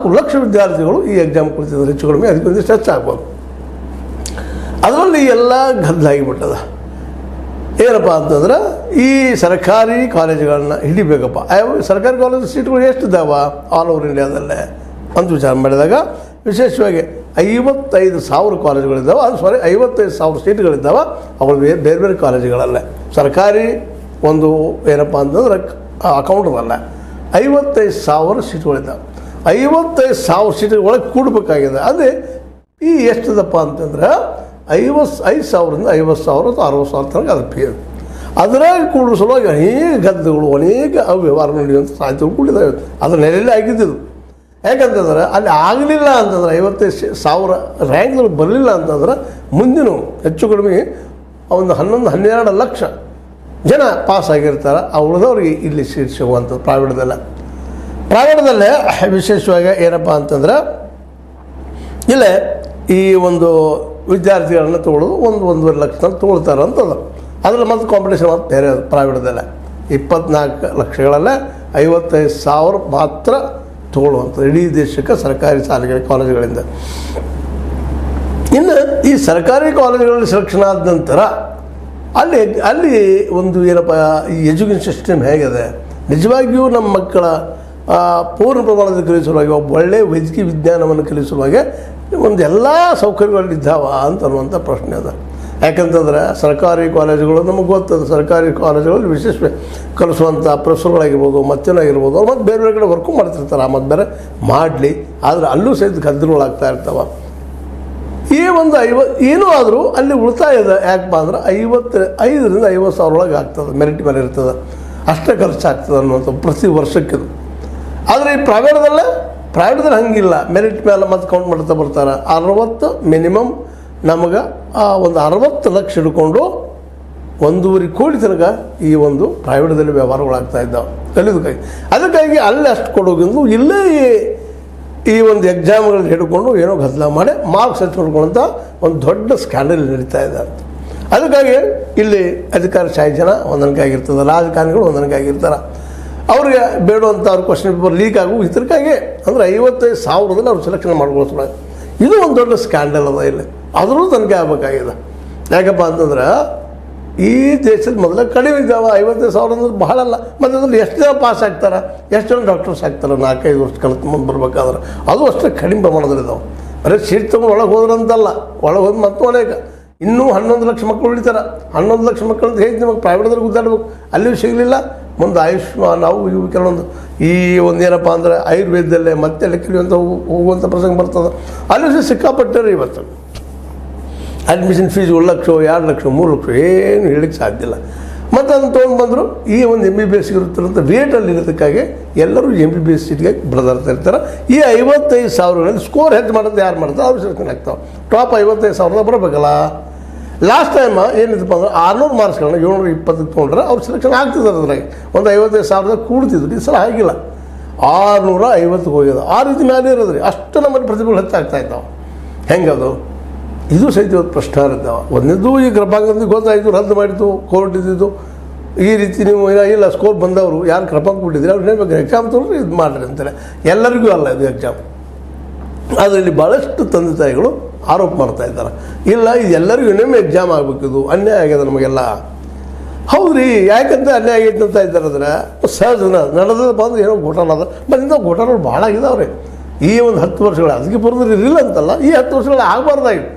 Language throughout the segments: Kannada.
ಲಕ್ಷ ವಿದ್ಯಾರ್ಥಿಗಳು ಈ ಎಕ್ಸಾಮ್ ಕುಳಿತಿದ್ದಾರೆ. ಹೆಚ್ಚು ಕಡಿಮೆ ಅದಕ್ಕೊಂದಿಷ್ಟು ಹೆಚ್ಚಾಗ್ಬೋದು. ಅದರಲ್ಲಿ ಎಲ್ಲ ಗದ್ದಲಾಗಿಬಿಟ್ಟದ. ಏನಪ್ಪ ಅಂತಂದ್ರೆ ಈ ಸರ್ಕಾರಿ ಕಾಲೇಜುಗಳನ್ನ ಹಿಡಿಬೇಕಪ್ಪ. ಸರ್ಕಾರಿ ಕಾಲೇಜ್ ಸೀಟ್ಗಳು ಎಷ್ಟಿದ್ದಾವ ಆಲ್ ಓವರ್ ಇಂಡಿಯಾದಲ್ಲೇ ಅಂತ ವಿಚಾರ ಮಾಡಿದಾಗ ವಿಶೇಷವಾಗಿ 55,000 ಕಾಲೇಜುಗಳಿದ್ದಾವೆ. ಅದು 55,000 ಸೀಟ್ಗಳಿದ್ದಾವೆ. ಅವುಗಳು ಬೇರೆ ಬೇರೆ ಕಾಲೇಜುಗಳಲ್ಲೇ ಸರ್ಕಾರಿ ಒಂದು ಏನಪ್ಪ ಅಂತಂದ್ರೆ ಅಕೌಂಟದಲ್ಲ 55,000 ಸೀಟ್ಗಳಿದ್ದಾವೆ. 55,000 ಸೀಟ್ಗಳ ಒಳಗೆ ಕೂಡಬೇಕಾಗಿದೆ. ಅದೇ ಈ ಎಷ್ಟಿದಪ್ಪ ಅಂತಂದ್ರೆ 55,000ರಿಂದ 50,000 ಅಥವಾ 60,000 ತನಕ ಅದು ಫೀ. ಅದರಾಗ ಕೂಡುವ ಸಲುವಾಗಿ ಅನೇಕ ಗದ್ದೆಗಳು ಅನೇಕ ಅವ್ಯವಹಾರ ನಡೆಯುವಂಥ ಸಾಧ್ಯತೆಗಳು ಕೂಡಿದ್ದಾವೆ. ಅದರ ನೆಲೆಯಲ್ಲೇ ಆಗಿದ್ದು. ಯಾಕಂತಂದ್ರೆ ಅಲ್ಲಿ ಆಗಲಿಲ್ಲ ಅಂತಂದ್ರೆ 55,000 ರ್ಯಾಂಕ್ಗಳು ಬರಲಿಲ್ಲ ಅಂತಂದ್ರೆ ಮುಂದಿನ ಹೆಚ್ಚು ಕಡಿಮೆ ಒಂದು 11-12 ಲಕ್ಷ ಜನ ಪಾಸ್ ಆಗಿರ್ತಾರೆ. ಆ ಉಳಿದವ್ರಿಗೆ ಇಲ್ಲಿ ಸೀಟ್ ಸಿಗುವಂಥದ್ದು ಪ್ರೈವೇಟ್ದಲ್ಲೇ ವಿಶೇಷವಾಗಿ ಏನಪ್ಪ ಅಂತಂದ್ರೆ ಇಲ್ಲೇ ಈ ಒಂದು ವಿದ್ಯಾರ್ಥಿಗಳನ್ನ ತೊಗೊಳ್ಳೋದು 1-1.5 ಲಕ್ಷ ತೊಗೊಳ್ತಾರೆ ಅಂತದ. ಅದ್ರಲ್ಲಿ ಮತ್ತೆ ಕಾಂಪಿಟೇಷನ್ ಮತ್ತು ಬೇರೆ ಪ್ರೈವೇಟ್ದಲ್ಲೇ 24 ಲಕ್ಷಗಳಲ್ಲೇ 55,000 ಮಾತ್ರ ತೊಗೊಳ್ಳುವಂಥದ್ದು ಇಡೀ ದೇಶಕ್ಕೆ ಸರ್ಕಾರಿ ಶಾಲೆಗಳ ಕಾಲೇಜುಗಳಿಂದ. ಇನ್ನು ಈ ಸರ್ಕಾರಿ ಕಾಲೇಜುಗಳಲ್ಲಿ ಸೆಲೆಕ್ಷನ್ ಆದ ನಂತರ ಅಲ್ಲಿ ಒಂದು ಏನಪ್ಪ ಈ ಎಜುಕೇಷನ್ ಸಿಸ್ಟಮ್ ಹೇಗಿದೆ, ನಿಜವಾಗಿಯೂ ನಮ್ಮ ಮಕ್ಕಳ ಪೂರ್ಣ ಪ್ರಮಾಣದ ಕಲಿಸುವಾಗ ಒಬ್ಬ ಒಳ್ಳೆಯ ವೈದ್ಯಕೀಯ ವಿಜ್ಞಾನವನ್ನು ಕಲಿಸುವಾಗ ಒಂದು ಎಲ್ಲ ಸೌಕರ್ಯಗಳಿದ್ದಾವ ಅಂತ ಅನ್ನುವಂಥ ಪ್ರಶ್ನೆ ಅದ. ಯಾಕಂತಂದ್ರೆ ಸರ್ಕಾರಿ ಕಾಲೇಜುಗಳು ನಮಗೆ ಗೊತ್ತದ. ಸರ್ಕಾರಿ ಕಾಲೇಜುಗಳಲ್ಲಿ ವಿಶೇಷ ಕಲಿಸುವಂಥ ಪ್ರೊಫೆಸರ್ಗಳಾಗಿರ್ಬೋದು ಮತ್ತೇನಾಗಿರ್ಬೋದು ಅವ್ರು ಮತ್ತು ಬೇರೆ ಬೇರೆ ಕಡೆ ವರ್ಕು ಮಾಡ್ತಿರ್ತಾರೆ. ಮತ್ತು ಬೇರೆ ಮಾಡಲಿ, ಆದರೆ ಅಲ್ಲೂ ಸಹಿತ ಗದ್ದಲಗಳಾಗ್ತಾ ಇರ್ತಾವೆ. ಈ ಒಂದು ಏನೂ ಆದರೂ ಅಲ್ಲಿ ಉಳಿತಾಯದ ಯಾಕಪ್ಪ ಅಂದ್ರೆ 55,000ರಿಂದ 50,000 ಒಳಗೆ ಆಗ್ತದೆ. ಮೆರಿಟ್ ಮೇಲೆ ಇರ್ತದೆ, ಅಷ್ಟೇ ಖರ್ಚಾಗ್ತದೆ ಅನ್ನುವಂಥ ಪ್ರತಿ ವರ್ಷಕ್ಕಿದು. ಆದರೆ ಈ ಪ್ರೈವೇಟ್ದಲ್ಲಿ ಹಂಗಿಲ್ಲ. ಮೆರಿಟ್ ಮೇಲೆ ಮತ್ತೆ ಕೌಂಟ್ ಮಾಡ್ತಾ ಬರ್ತಾರೆ. 60 ಮಿನಿಮಮ್ ನಮಗೆ ಒಂದು 60 ಲಕ್ಷ ಹಿಡ್ಕೊಂಡು 1.5 ಕೋಟಿ ತನಕ ಈ ಒಂದು ಪ್ರೈವೇಟ್ದಲ್ಲಿ ವ್ಯವಹಾರಗಳಾಗ್ತಾ ಇದ್ದಾವೆ ಕಲಿಯೋದಕ್ಕಾಗಿ. ಅದಕ್ಕಾಗಿ ಅಲ್ಲಿ ಅಷ್ಟು ಕೊಡೋಗಿಂದು ಇಲ್ಲೇ ಈ ಒಂದು ಎಕ್ಸಾಮ್ಗಳನ್ನ ಹಿಡ್ಕೊಂಡು ಏನೋ ಗದ್ದಲ ಮಾಡಿ ಮಾರ್ಕ್ಸ್ ಹಚ್ಕೊಳ್ಕೊಳ್ಳೋಂಥ ಒಂದು ದೊಡ್ಡ ಸ್ಕ್ಯಾಂಡಲ್ ನಡೀತಾ ಇದೆ ಅಂತ. ಅದಕ್ಕಾಗಿ ಇಲ್ಲಿ ಅಧಿಕಾರಶಾಹಿ ಜನ ಹೊಂದಾಣಿಕೆ ಆಗಿರ್ತದೆ, ರಾಜಕಾರಣಿಗಳು ಹೊಂದಾಣಿಕೆ ಆಗಿರ್ತಾರೆ. ಅವ್ರಿಗೆ ಬೇಡುವಂಥ ಅವ್ರ ಕ್ವಶನ್ ಪೇಪರ್ ಲೀಕ್ ಆಗುವ ಇದಕ್ಕಾಗಿ ಅಂದರೆ 55,000ದಲ್ಲಿ ಅವ್ರು ಸೆಲೆಕ್ಷನ್ ಮಾಡ್ಕೊಳ್ತಾರೆ. ಇದು ಒಂದು ದೊಡ್ಡ ಸ್ಕ್ಯಾಂಡಲ್ ಅದ. ಇಲ್ಲಿ ಆದರೂ ತನಿಖೆ ಆಗಬೇಕಾಗಿದೆ. ಯಾಕಪ್ಪ ಅಂತಂದ್ರೆ ಈ ದೇಶದ ಮೊದಲೇ ಕಡಿಮೆ ಇದ್ದಾವೆ. 55,000 ಅಂದ್ರೆ ಬಹಳ ಅಲ್ಲ. ಮತ್ತು ಅದ್ರಲ್ಲಿ ಎಷ್ಟು ಜನ ಪಾಸ್ ಆಗ್ತಾರೆ, ಎಷ್ಟು ಜನ ಡಾಕ್ಟರ್ಸ್ ಆಗ್ತಾರೆ 4-5 ವರ್ಷ ಕಲಿತು ಮುಂದೆ ಬರ್ಬೇಕಾದ್ರೆ ಅದು ಅಷ್ಟೇ ಕಡಿಮೆ ಪ್ರಮಾಣದಲ್ಲಿದ್ದಾವೆ. ಬರೀ ಸೀಟ್ ತೊಗೊಂಡು ಒಳಗೆ ಹೋದ್ರಂತಲ್ಲ, ಒಳಗೆ ಹೋದ್ ಮತ್ತು ಅನೇಕ ಇನ್ನೂ 11 ಲಕ್ಷ ಮಕ್ಕಳು ಉಳಿತಾರೆ. 11 ಲಕ್ಷ ಮಕ್ಕಳು ಅಂತ ಹೇಗೆ ನಿಮಗೆ ಪ್ರೈವೇಟ್ದಲ್ಲಿ ಗುದ್ದಾಡ್ಬೇಕು, ಅಲ್ಲಿಯೂ ಸಿಗಲಿಲ್ಲ. ಮುಂದೆ ಆಯುಷ್ಮಾನ್ ನಾವು ಇವು ಕೆಲವೊಂದು ಈ ಒಂದು ಏನಪ್ಪ ಅಂದರೆ ಆಯುರ್ವೇದದಲ್ಲೇ ಮತ್ತೆ ಕಲಿಯುವಂಥ ಹೋಗುವಂಥ ಪ್ರಸಂಗ ಬರ್ತದೆ. ಅಲ್ಲೂ ಸಿಕ್ಕಾಪಟ್ಟೆ ಇವತ್ತು ಅಡ್ಮಿಷನ್ ಫೀಸ್ 1 ಲಕ್ಷ 2 ಲಕ್ಷ 3 ಲಕ್ಷ ಏನು ಹೇಳಕ್ಕೆ ಸಾಧ್ಯ ಇಲ್ಲ. ಮತ್ತು ಅದನ್ನು ತೊಗೊಂಡು ಬಂದರು ಈ ಒಂದು MBBS ಇರುತ್ತಿರೋಂಥ ರೇಟಲ್ಲಿ ಇರೋದಕ್ಕಾಗಿ ಎಲ್ಲರೂ MBBS ಸೀಟ್ಗೆ ಬರೆದಾಡ್ತಾ ಇರ್ತಾರೆ. ಈ 55,000ರಲ್ಲಿ ಸ್ಕೋರ್ ಹೆಚ್ಚು ಮಾಡೋದು ಯಾರು ಮಾಡ್ತಾರೆ ಅವ್ರು ಸೆಲೆಕ್ಷನ್ ಆಗ್ತಾವೆ. ಟಾಪ್ 55,000 ಬರಬೇಕಲ್ಲ. ಲಾಸ್ಟ್ ಟೈಮ್ ಏನಿದಪ್ಪ ಅಂದ್ರೆ 600 ಮಾರ್ಕ್ಸ್ಗಳನ್ನ 720 ತೊಗೊಂಡ್ರೆ ಅವ್ರು ಸೆಲೆಕ್ಷನ್ ಆಗ್ತಿದ್ದಾರೆ. ಅದ್ರಾಗ ಒಂದು 55,000 ಕೂಡ್ತಿದ್ರು. ಈ ಸಲ ಆಗಿಲ್ಲ, 650 ಹೋಗ್ಯದ. ಆ ರೀತಿ ಮೇಲೆ ಇರೋದ್ರಿ ಅಷ್ಟು ನಮ್ಮಲ್ಲಿ ಪ್ರತಿಭೆಗಳು ಹೆಚ್ಚಾಗ್ತಾ ಇದ್ದಾವೆ. ಹೆಂಗದು ಇದು ಸಹಿತ ಇವತ್ತು ಪ್ರಶ್ನೆ ಇರ್ತಾವೆ. ಒಂದನೇದು ಈ ಕ್ರಮಾಂಕದ ಗೊತ್ತಾಯಿತು, ರದ್ದು ಮಾಡಿತು, ಕೋರ್ಟ್ ಇದ್ದಿದ್ದು. ಈ ರೀತಿ ನೀವು ಇಲ್ಲ ಸ್ಕೋರ್ ಬಂದವರು ಯಾರು ಕ್ರಮಾಂಕ ಕೊಟ್ಟಿದ್ದೀರಿ ಅವ್ರು ನೇಮಕ ಎಕ್ಸಾಮ್ ತೊಗೊಂಡ್ರೆ ಇದು ಮಾಡಿರಿ ಅಂತಾರೆ. ಎಲ್ಲರಿಗೂ ಅಲ್ಲ ಇದು ಎಕ್ಸಾಮ್. ಅದರಲ್ಲಿ ಭಾಳಷ್ಟು ತಂದೆ ತಾಯಿಗಳು ಆರೋಪ ಮಾಡ್ತಾ ಇದ್ದಾರೆ. ಇಲ್ಲ ಇದು ಎಲ್ಲರಿಗೂ ಇನ್ನೊಮ್ಮೆ ಎಕ್ಸಾಮ್ ಆಗಬೇಕಿದು, ಅನ್ಯಾಯ ಆಗ್ಯದ ನಮಗೆಲ್ಲ. ಹೌದ್ರಿ, ಯಾಕಂತ ಅನ್ಯಾಯ ಆಗೈತೆ ಅಂತ ಇದ್ದಾರೆ. ಅಂದರೆ ಸಹಜ ನಡೆದಪ್ಪ ಅಂದ್ರೆ ಏನೋ ಘೋಟಾಲ ಅದ. ಮತ್ತು ಇಂಥ ಘೋಟಾಲಗಳು ಭಾಳ ಆಗಿದಾವ್ರಿ ಈ ಒಂದು 10 ವರ್ಷಗಳ. ಅದಕ್ಕೆ ಬರೋದ್ರೆ ಇರಲಿಲ್ಲ ಅಂತಲ್ಲ, ಈ 10 ವರ್ಷಗಳು ಆಗಬಾರ್ದಾಗಿತ್ತು.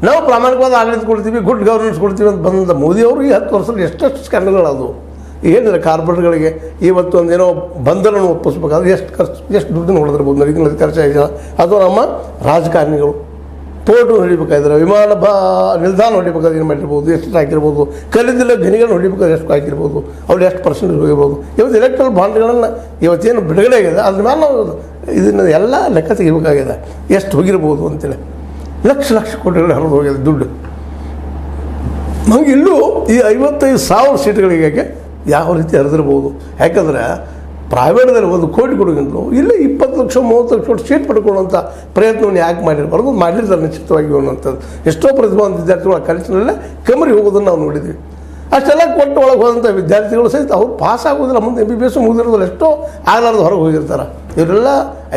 ನಾವು ಪ್ರಾಮಾಣಿಕವಾದ ಆಡಳಿತ ಕೊಡ್ತೀವಿ, ಗುಡ್ ಗವರ್ನೆನ್ಸ್ ಕೊಡ್ತೀವಿ ಅಂತ ಬಂದ ಮೋದಿಯವರು ಈ 10 ವರ್ಷದಲ್ಲಿ ಎಷ್ಟೆಷ್ಟು ಸ್ಕ್ಯಾಂಡಲ್ಗಳದು. ಏನಿಲ್ಲ ಕಾರ್ಪೊರೇಟ್ಗಳಿಗೆ ಇವತ್ತು ಒಂದೇನೋ ಬಂದರನ್ನು ಒಪ್ಪಿಸ್ಬೇಕಾದ್ರೆ ಎಷ್ಟು ದುಡ್ಡನ್ನು ಹೊಡೆದಿರ್ಬೋದು ನಡಿಗೆ ಖರ್ಚಾಗಿ ಜನ. ಅಥವಾ ನಮ್ಮ ರಾಜಕಾರಣಿಗಳು ಪೋರ್ಟು ಹೊಡಿಬೇಕಾದ್ರೆ, ವಿಮಾನ ನಿಲ್ದಾಣ ಹೊಡಿಬೇಕಾದ್ರೆ ಏನು ಮಾಡಿರ್ಬೋದು, ಎಷ್ಟು ಹಾಕಿರ್ಬೋದು, ಕಲ್ಲಿದ್ದಿಲ್ಲ ಗಣಿಗಳನ್ನು ಹೊಡಿಬೇಕಾದ್ರೆ ಎಷ್ಟು ಹಾಕಿರ್ಬೋದು, ಅವ್ರು ಎಷ್ಟು ಪರ್ಸೆಂಟೇಜ್ ಹೋಗಿರ್ಬೋದು. ಇವತ್ತು ಎಲೆಕ್ಟ್ರಲ್ ಬಾಂಡ್ಗಳನ್ನು ಇವತ್ತೇನು ಬಿಡುಗಡೆ ಆಗಿದೆ ಅದ್ರ ಮೇಲೆ ನಾವು ಇದನ್ನು ಎಲ್ಲ ಲೆಕ್ಕ ತೆಗಿಬೇಕಾಗಿದೆ. ಎಷ್ಟು ಹೋಗಿರ್ಬೋದು ಅಂತೇಳಿ ಲಕ್ಷ ಕೋಟಿಗಳು ಹರಿದು ಹೋಗಿದೆ ದುಡ್ಡು. ನಮಗೆ ಇಲ್ಲೂ ಈ 55,000 ಸೀಟ್ಗಳಿಗೆ ಯಾವ ರೀತಿ ಹರಿದಿರ್ಬೋದು. ಯಾಕಂದರೆ ಪ್ರೈವೇಟ್ದಲ್ಲಿ 1 ಕೋಟಿ ಕೊಡೋಗಿಂತಲೂ ಇಲ್ಲಿ 20 ಲಕ್ಷ 30 ಲಕ್ಷ ಸೀಟ್ ಪಡ್ಕೊಳ್ಳುವಂಥ ಪ್ರಯತ್ನವನ್ನು ಯಾಕೆ ಮಾಡಿರಬಾರ್ದು, ಮಾಡಿರ್ತಾರೆ ನಿಶ್ಚಿತವಾಗಿ ಅನ್ನುವಂಥದ್ದು. ಎಷ್ಟೋ ಪ್ರತಿಭಾವಂತ ವಿದ್ಯಾರ್ಥಿಗಳ ಕಲಿಸಿನಲ್ಲೇ ಕಮ್ಮರಿ ಹೋಗೋದನ್ನು ನಾವು ನೋಡಿದ್ವಿ. ಅಷ್ಟೆಲ್ಲ ಕೊಟ್ಟು ಒಳಗೆ ಹೋದಂಥ ವಿದ್ಯಾರ್ಥಿಗಳು ಸಹಿತ ಅವ್ರು ಪಾಸ್ ಆಗೋದಿಲ್ಲ. ಮುಂದೆ MBBS ಮುಗಿದಿರೋದಿಲ್ಲ, ಎಷ್ಟೋ ಆಗಲಾರ್ದು ಹೊರಗೆ ಹೋಗಿರ್ತಾರೆ. ಇವರೆಲ್ಲ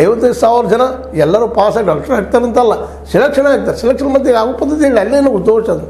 55,000 ಜನ ಎಲ್ಲರೂ ಪಾಸಾಗಿ ಡಾಕ್ಟರ್ ಆಗ್ತಾರಂತಲ್ಲ, ಸೆಲೆಕ್ಷನ್ ಆಗ್ತಾರೆ. ಸೆಲೆಕ್ಷನ್ ಮತ್ತೆ ಆಗೋ ಪದ್ಧತಿ ಇಲ್ಲ, ಅಲ್ಲೇನು ದೋಷ ಅದು.